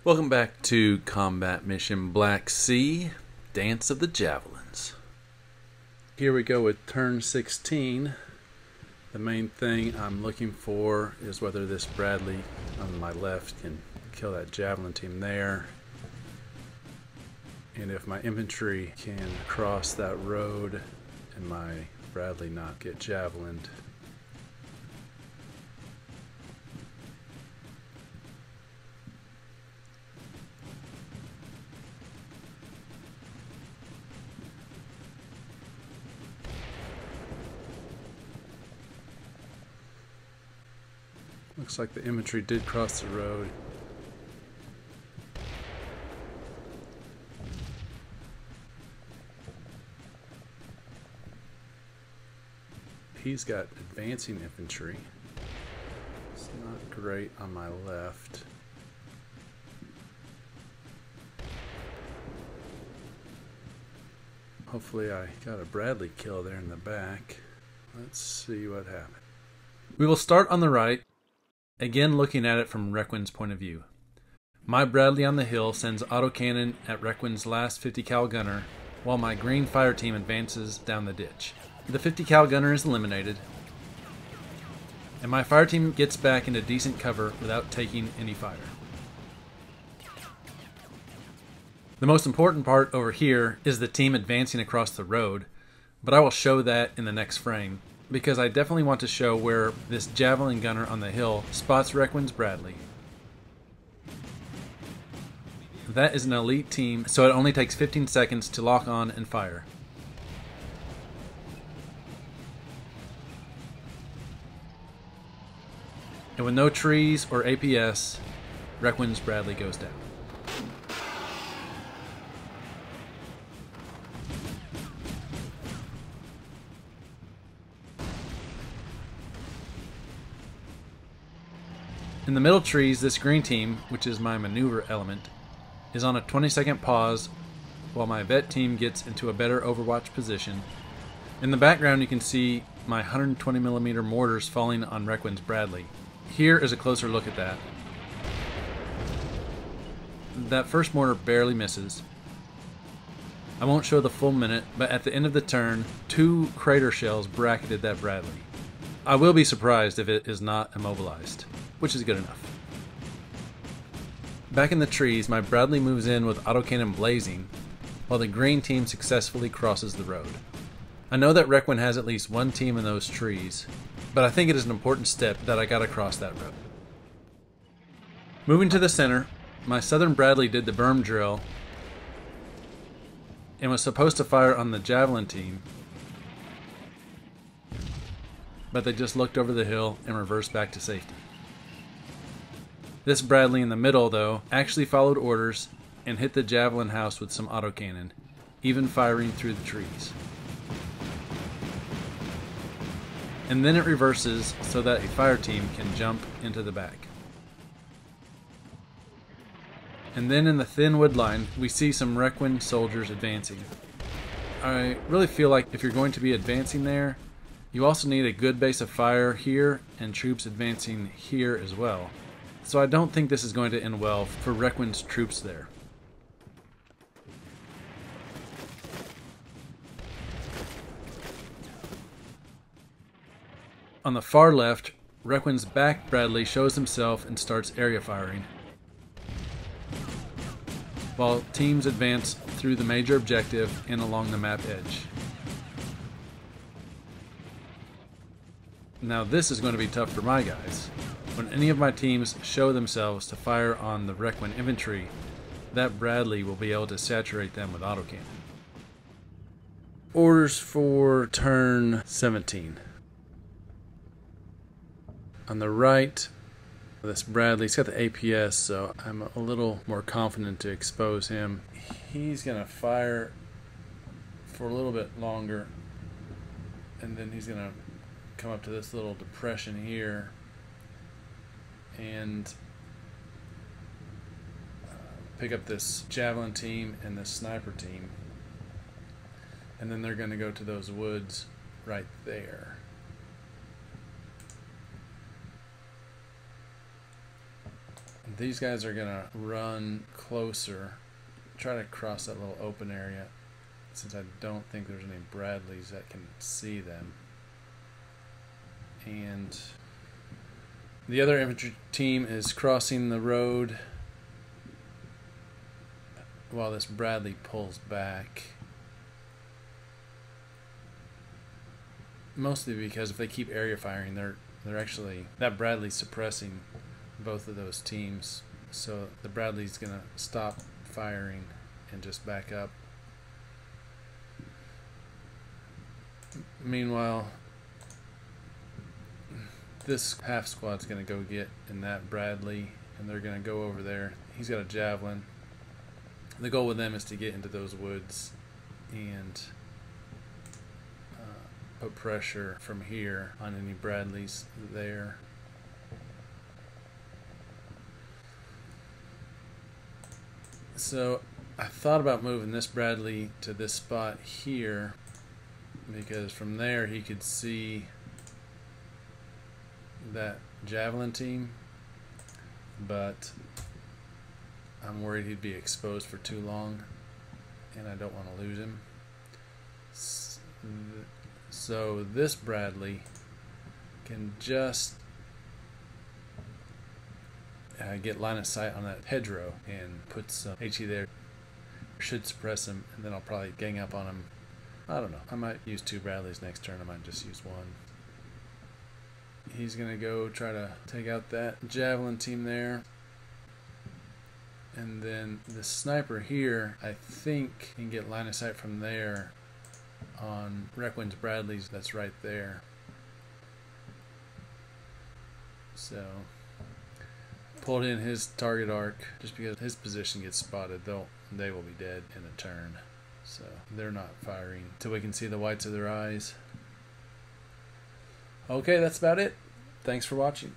Welcome back to Combat Mission Black Sea, Dance of the Javelins. Here we go with turn 16. The main thing I'm looking for is whether this Bradley on my left can kill that Javelin team there. And if my infantry can cross that road and my Bradley not get javelined. Looks like the infantry did cross the road. He's got advancing infantry. It's not great on my left. Hopefully I got a Bradley kill there in the back. Let's see what happens. We will start on the right. Again, looking at it from Requin's point of view. My Bradley on the hill sends autocannon at Requin's last 50 cal gunner, while my green fire team advances down the ditch. The 50 cal gunner is eliminated, and my fire team gets back into decent cover without taking any fire. The most important part over here is the team advancing across the road, but I will show that in the next frame, because I definitely want to show where this Javelin gunner on the hill spots Requin's Bradley. That is an elite team, so it only takes 15 seconds to lock on and fire. And with no trees or APS, Requin's Bradley goes down. In the middle trees, this green team, which is my maneuver element, is on a 20-second pause while my vet team gets into a better overwatch position. In the background you can see my 120mm mortars falling on Requin's Bradley. Here is a closer look at that. That first mortar barely misses. I won't show the full minute, but at the end of the turn, 2 crater shells bracketed that Bradley. I will be surprised if it is not immobilized, which is good enough. Back in the trees, my Bradley moves in with autocannon blazing, while the green team successfully crosses the road. I know that Requin has at least one team in those trees, but I think it is an important step that I gotta cross that road. Moving to the center, my southern Bradley did the berm drill and was supposed to fire on the Javelin team, but they just looked over the hill and reversed back to safety. This Bradley in the middle, though, actually followed orders and hit the Javelin house with some autocannon, even firing through the trees. And then it reverses so that a fire team can jump into the back. And then in the thin wood line, we see some Requin soldiers advancing. I really feel like if you're going to be advancing there, you also need a good base of fire here and troops advancing here as well. So I don't think this is going to end well for Requin's troops there. On the far left, Requin's back Bradley shows himself and starts area firing, while teams advance through the major objective and along the map edge. Now this is going to be tough for my guys. When any of my teams show themselves to fire on the Requin infantry, that Bradley will be able to saturate them with autocannon. Orders for turn 17. On the right, this Bradley's got the APS, so I'm a little more confident to expose him. He's going to fire for a little bit longer, and then he's going to come up to this little depression here and pick up this Javelin team and this sniper team, and then they're going to go to those woods right there. These guys are gonna run closer, try to cross that little open area, since I don't think there's any Bradleys that can see them. And the other infantry team is crossing the road while this Bradley pulls back. Mostly because if they keep area firing, they're actually, that Bradley's suppressing both of those teams. So the Bradley's gonna stop firing and just back up. Meanwhile, this half squad's gonna go get in that Bradley, and they're gonna go over there. He's got a Javelin. The goal with them is to get into those woods and put pressure from here on any Bradleys there. So I thought about moving this Bradley to this spot here, because from there he could see that Javelin team, but I'm worried he'd be exposed for too long, and I don't want to lose him. So this Bradley can just get line of sight on that hedgerow and put some HE there. Should suppress him, and then I'll probably gang up on him. I don't know. I might use 2 Bradleys next turn. I might just use 1. He's going to go try to take out that Javelin team there. And then the sniper here, I think, can get line of sight from there on Requin's Bradleys. That's right there. So pulled in his target arc just because his position gets spotted. They will be dead in a turn. So they're not firing till we can see the whites of their eyes. Okay, that's about it. Thanks for watching.